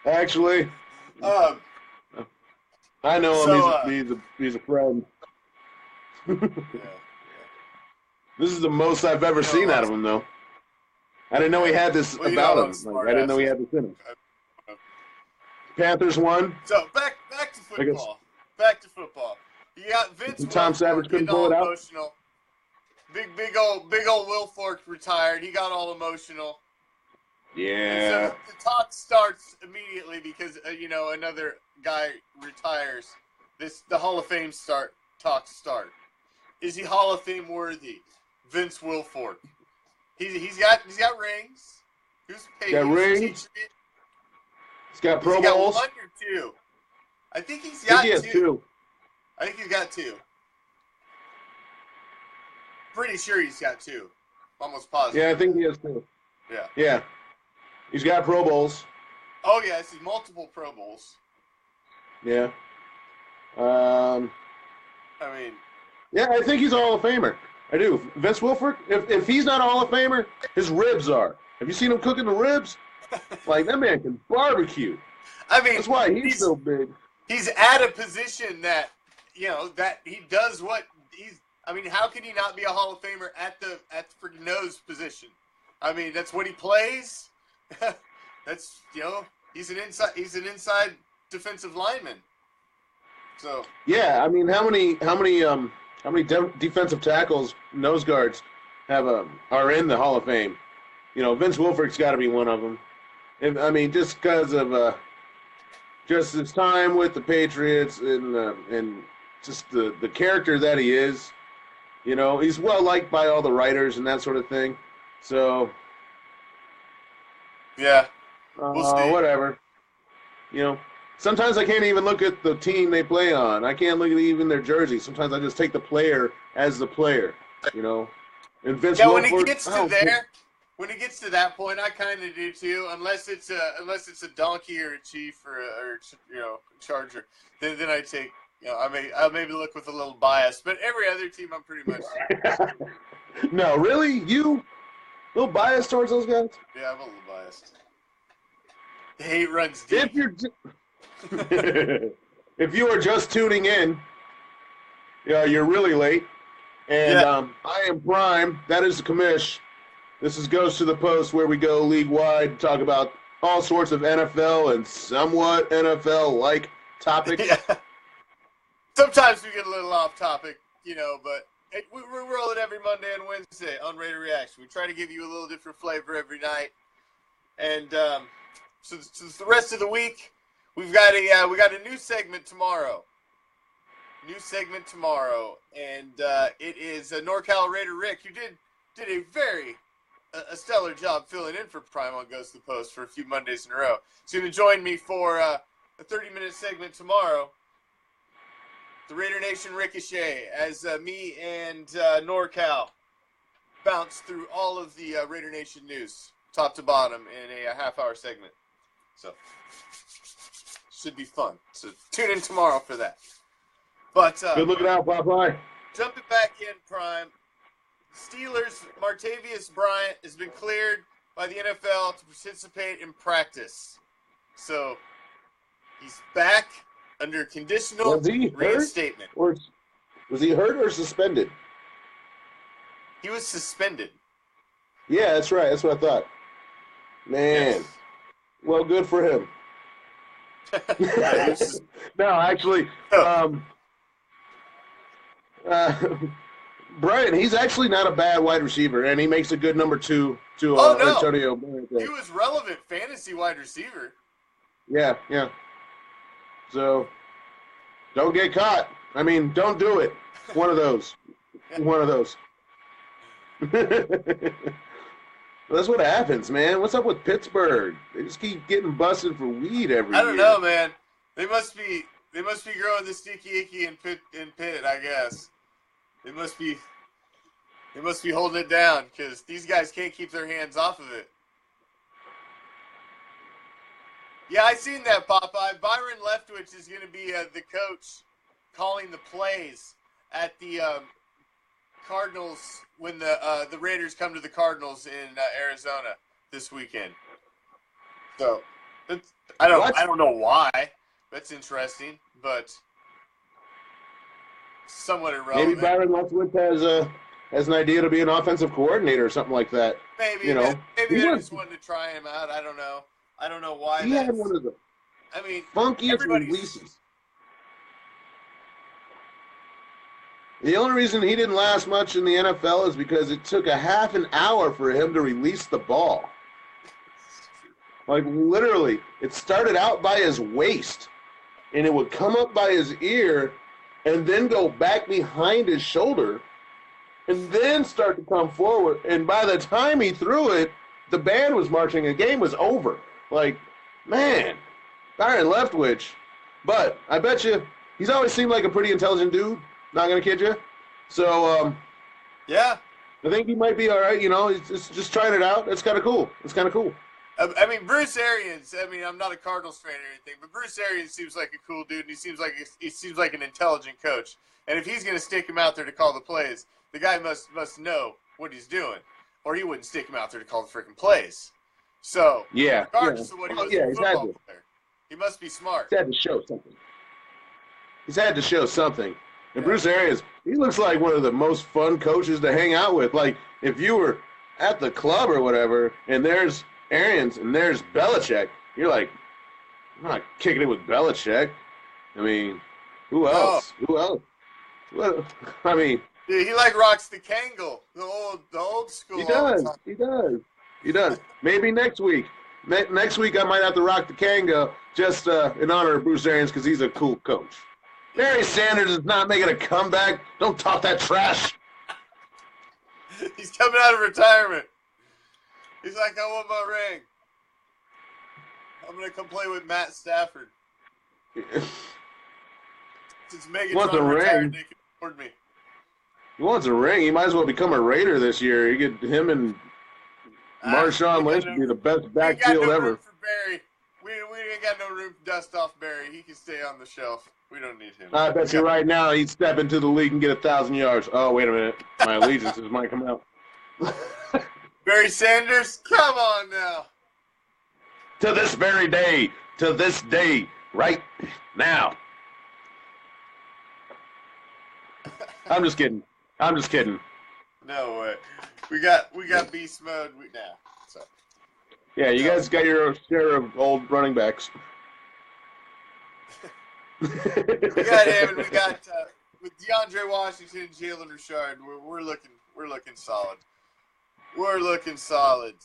Actually, I know him. He's a friend. This is the most I've ever seen out of him, though. I didn't know he had this about him. I didn't know he had this in him. Panthers won. So back to football. Back to football. You got Vince. Tom Savage couldn't pull it out. Emotional. Big old Will Fork retired. He got all emotional. Yeah. So the talk starts immediately because another guy retires. The Hall of Fame talks start. Is he Hall of Fame worthy? Vince Wilfork. He's got rings. Who's paid? Got rings. He's got Pro Bowls. 1 or 2. I think he's got he has 2. I think he's got 2. Pretty sure he's got 2. Almost positive. Yeah, I think he has 2. Yeah. Yeah. He's got Pro Bowls. Oh yes, he's multiple Pro Bowls. Yeah. I mean. Yeah, I think he's a Hall of Famer. I do. Vince Wilfork, if he's not a Hall of Famer, his ribs are. Have you seen him cooking the ribs? Like, that man can barbecue. I mean, that's why he's so big. He's at a position that, that he does what he's. I mean, how can he not be a Hall of Famer at the freaking nose position? I mean, that's what he plays. That's he's an inside defensive lineman. So yeah, I mean, how many defensive tackles, nose guards are in the Hall of Fame? Vince Wilfork's got to be one of them. I mean, just because of just his time with the Patriots and just the character that he is. He's well liked by all the writers and that sort of thing. So yeah, we'll see. Whatever. You know, sometimes I can't even look at the team they play on. I can't look at even their jersey. Sometimes I just take the player as the player, you know. And Vince Yeah, when it Wilfork, gets to there, when it gets to that point, I kind of do too. Unless it's a donkey or a chief or charger, then I take. I maybe look with a little bias, but every other team I'm pretty much. No, really, you a little biased towards those guys? Yeah, I'm a little biased. The hate runs deep. If you are just tuning in, you're really late. And I am Prime. That is the Commish. This is Goes to the Post, where we go league-wide, talk about all sorts of NFL and somewhat NFL-like topics. Yeah. Sometimes we get a little off topic, but we roll it every Monday and Wednesday on RAIDER ReACTIon. We try to give you a little different flavor every night. And so the rest of the week, we got a new segment tomorrow. And it is NorCal Raider Rick, who did a very stellar job filling in for Prime on Goes to the Post for a few Mondays in a row. He's going to join me for a 30-minute segment tomorrow. The Raider Nation Ricochet, as me and NorCal bounce through all of the Raider Nation news, top to bottom, in a half-hour segment. So, should be fun. So, tune in tomorrow for that. But good looking out, Popeye. Jumping back in, Prime. Steelers, Martavius Bryant has been cleared by the NFL to participate in practice. So, he's back under conditional reinstatement. Or was he hurt or suspended? He was suspended. Yeah, that's right. That's what I thought. Man, yes. Well, good for him. No, actually, Brian, he's actually not a bad wide receiver, and he makes a good number 2 to Antonio. He was relevant fantasy wide receiver. Yeah. So, don't get caught. I mean, don't do it. One of those. That's what happens, man. What's up with Pittsburgh? They just keep getting busted for weed every year. I don't know, man. They must be growing the sticky icky in Pitt, I guess. They must be holding it down because these guys can't keep their hands off of it. Yeah, I seen that, Popeye. Byron Leftwich is going to be the coach calling the plays at the Cardinals when the Raiders come to the Cardinals in Arizona this weekend. So I don't know why. That's interesting, but somewhat irrelevant. Maybe Byron Leftwich has an idea to be an offensive coordinator or something like that. Maybe they just wanted to try him out. I don't know. I don't know why. He had one of the funkiest releases. The only reason he didn't last much in the NFL is because it took a half an hour for him to release the ball. Like, literally, it started out by his waist, and it would come up by his ear and then go back behind his shoulder and then start to come forward. And by the time he threw it, the band was marching. The game was over. Like, man, Byron Leftwich. But I bet you he's always seemed like a pretty intelligent dude. Not going to kid you. So, yeah. I think he might be all right. He's just trying it out. It's kind of cool. I mean, Bruce Arians. I mean, I'm not a Cardinals fan or anything, but Bruce Arians seems like a cool dude, and he seems like an intelligent coach. And if he's going to stick him out there to call the plays, the guy must know what he's doing, or he wouldn't stick him out there to call the freaking plays. So, regardless of what he was, a football player, he must be smart. He's had to show something. And Bruce Arians, he looks like one of the most fun coaches to hang out with. Like, if you were at the club or whatever, and there's Arians and there's Belichick, you're like, I'm not kicking it with Belichick. I mean, who else? What? I mean, dude, he rocks the Kangol, the old school. He does. Maybe next week. Next week I might have to rock the Kangol just in honor of Bruce Arians because he's a cool coach. Barry Sanders is not making a comeback. Don't talk that trash. He's coming out of retirement. He's like, I want my ring. I'm gonna come play with Matt Stafford. Since Wants a Megatron retired, ring. they can afford me. He wants a ring. He might as well become a Raider this year. You get him and Marshawn Lynch would be the best We ain't got backfield no ever. room for Barry. We ain't got no room to dust off Barry. He can stay on the shelf. We don't need him. I bet you right now he'd step into the league and get 1,000 yards. Oh, wait a minute. My allegiances might come out. Barry Sanders, come on now. To this very day, to this day, right now. I'm just kidding. I'm just kidding. No way. We got beast mode now. So. Yeah, you guys got your share of old running backs. We got him, and we got with DeAndre Washington and Jalen Richard. We're looking solid. We're looking solid.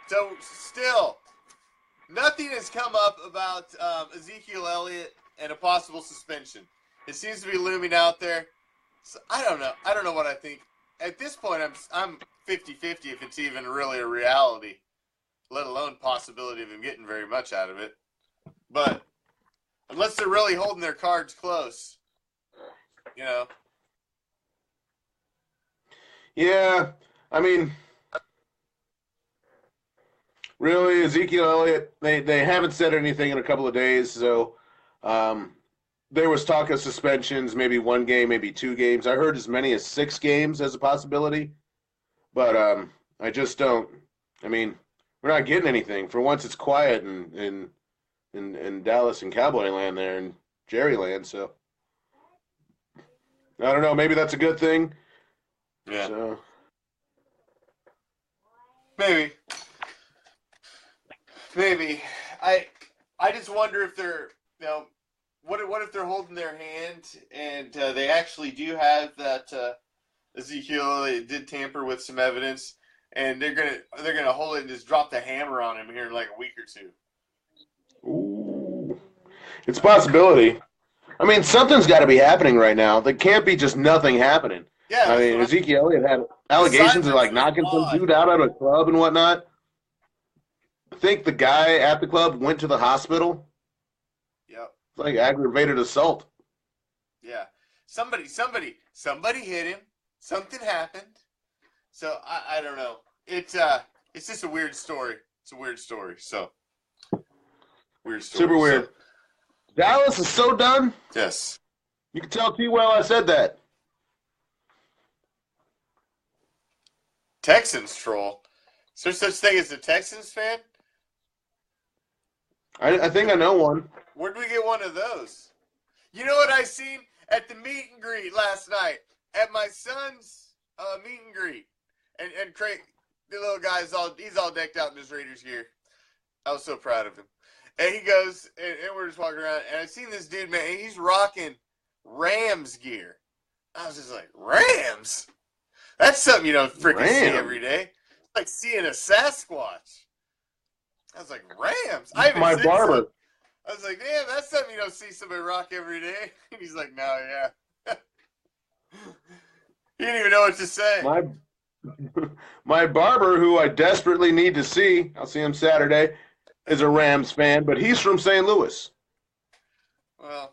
So still, nothing has come up about Ezekiel Elliott and a possible suspension. It seems to be looming out there. So I don't know. I don't know what I think. At this point, I'm 50-50 if it's even really a reality, let alone possibility of him getting very much out of it. But unless they're really holding their cards close, you know. Yeah, I mean, really, Ezekiel Elliott, they haven't said anything in a couple of days, so there was talk of suspensions, maybe 1 game, maybe 2 games. I heard as many as 6 games as a possibility, but I just don't. I mean, we're not getting anything. For once, it's quiet in Dallas and Cowboy land there and Jerry land, so I don't know. Maybe that's a good thing. Yeah. So. Maybe. I just wonder if they're, you know, what if they're holding their hand and they actually do have that Ezekiel did tamper with some evidence, and they're gonna hold it and just drop the hammer on him here in like a week or 2. Ooh. It's a possibility. I mean, something's got to be happening right now. There can't be just nothing happening. Yeah. I mean, Ezekiel Elliott had allegations of like knocking some dude out at a club and whatnot. I think the guy at the club went to the hospital. Yep. It's like aggravated assault. Yeah. Somebody hit him. Something happened. So I don't know. It's just a weird story. It's a weird story. So weird story. Super weird. So, Dallas is so done. yes. You can tell T-Well I said that. Texans troll. Is there such thing as a Texans fan? I think I know one. Where did we get one of those? You know what I seen at the meet and greet last night? At my son's meet and greet. And Craig, the little guy, he's all decked out in his Raiders gear. I was so proud of him. And he goes, and we're just walking around, and I seen this dude, man, he's rocking Rams gear. I was just like, Rams? That's something you don't freaking see every day. It's like seeing a Sasquatch. I was like, Rams? I haven't My seen barber. some. I was like, damn, that's something you don't see somebody rock every day. And he's like, no, yeah. He didn't even know what to say. My barber, who I desperately need to see, I'll see him Saturday, is a Rams fan, but he's from St. Louis. Well,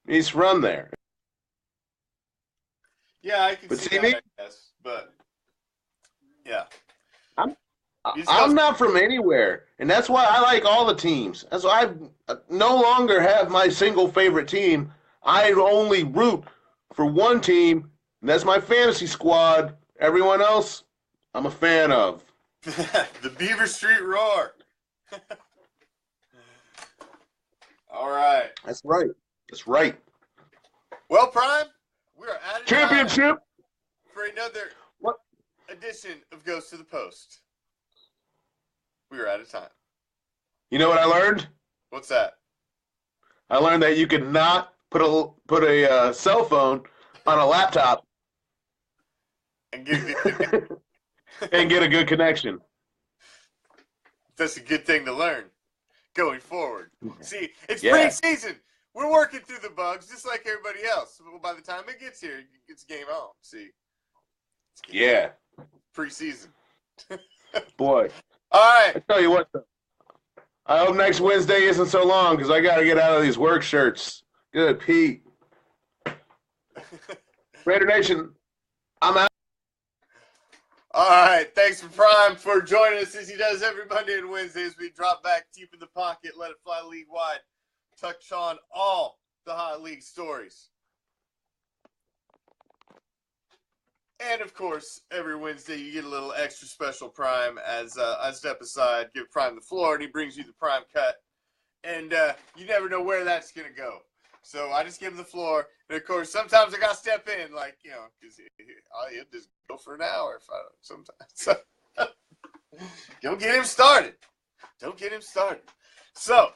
He's from there. yeah, I can But see see that, me? I guess. But, yeah. I'm not from anywhere, and that's why I like all the teams. That's why I no longer have my single favorite team. I only root for one team, and that's my fantasy squad. Everyone else, I'm a fan of. The Beaver Street Roar. All right. That's right. That's right. Well, Prime, we are out of time Championship. for another What? edition of Goes to the Post. We are out of time. You know what I learned? What's that? I learned that you can not put a cell phone on a laptop And give and get a good connection. That's a good thing to learn going forward. See, it's Yeah. preseason. We're working through the bugs just like everybody else. Well, by the time it gets here, it's game on. See, Yeah, preseason. boy. All right. I tell you what, though. I hope next Wednesday isn't so long because I got to get out of these work shirts. Good, Pete. Raider Nation, I'm out. All right. Thanks for Prime for joining us as he does every Monday and Wednesday as we drop back deep in the pocket, let it fly league wide, touch on all the hot league stories. And of course, every Wednesday you get a little extra special Prime as I step aside, give Prime the floor, and he brings you the Prime cut. And you never know where that's going to go. So I just give him the floor. And of course, sometimes I got to step in, like, you know, because he'll just go for an hour if I don't, sometimes. So, don't get him started. Don't get him started. So,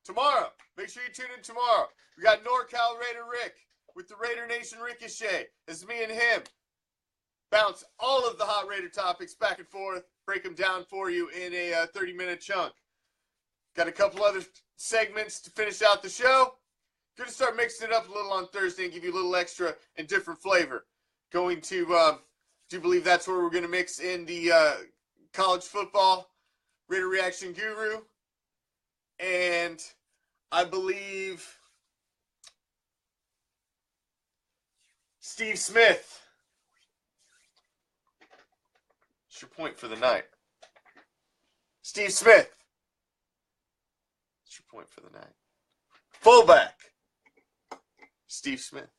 tomorrow, make sure you tune in tomorrow. We got NorCal Raider Rick with the Raider Nation Ricochet. It's me and him. Bounce all of the hot Raider topics back and forth, break them down for you in a 30-minute chunk. Got a couple other segments to finish out the show. Going to start mixing it up a little on Thursday and give you a little extra and different flavor. Going to, do believe that's where we're going to mix in the college football Raider Reaction Guru. And I believe Steve Smith. What's your point for the night? Steve Smith. What's your point for the night? Fullback. Steve Smith.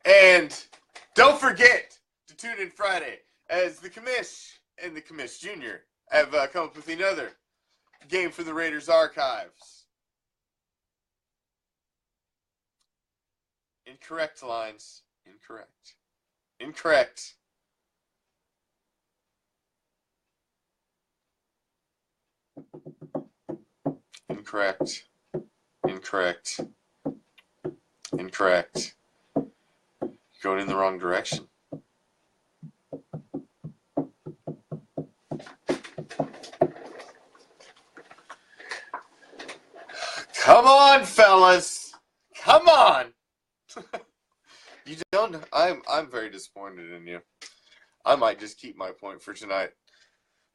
And don't forget to tune in Friday as the Commish and the Commish Jr. have come up with another game for the Raiders archives. Incorrect lines. Incorrect. Incorrect. Incorrect. Incorrect. Incorrect. Going in the wrong direction. Come on, fellas. Come on. You don't know. I'm very disappointed in you. I might just keep my point for tonight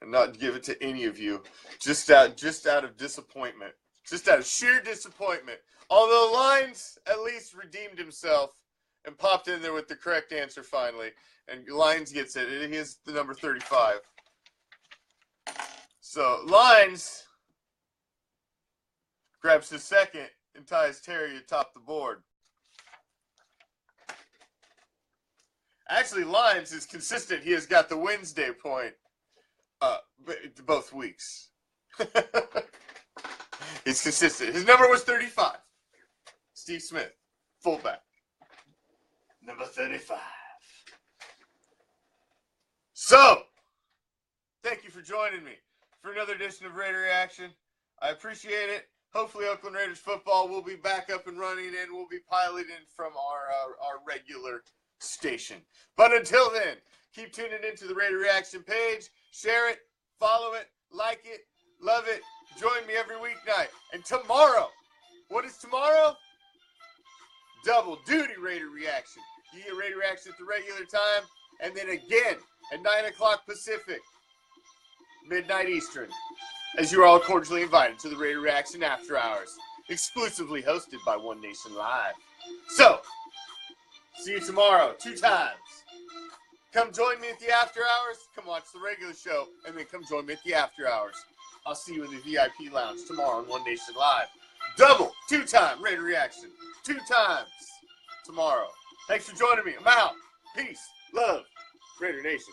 and not give it to any of you. Just out of disappointment. Just out of sheer disappointment. Although Lyons at least redeemed himself and popped in there with the correct answer finally. And Lyons gets it. He is the number 35. So Lyons grabs his second and ties Terry atop the board. Actually, Lyons is consistent. He has got the Wednesday point both weeks. He's consistent. His number was 35. Steve Smith, fullback. Number 35. So, thank you for joining me for another edition of Raider Reaction. I appreciate it. Hopefully, Oakland Raiders football will be back up and running and we'll be piloting from our regular station. But until then, keep tuning into the Raider Reaction page. Share it, follow it, like it, love it. Join me every weeknight. And tomorrow, what is tomorrow? Double duty Raider Reaction. You get Raider Reaction at the regular time, and then again at 9 o'clock Pacific, midnight Eastern, as you're all cordially invited to the Raider Reaction After Hours, exclusively hosted by One Nation Live. So, see you tomorrow, 2 times. Come join me at the After Hours. Come watch the regular show, and then come join me at the After Hours. I'll see you in the VIP lounge tomorrow on One Nation Live. Double, 2-time Raider Reaction. 2 times tomorrow. Thanks for joining me. I'm out. Peace, love, Raider Nation.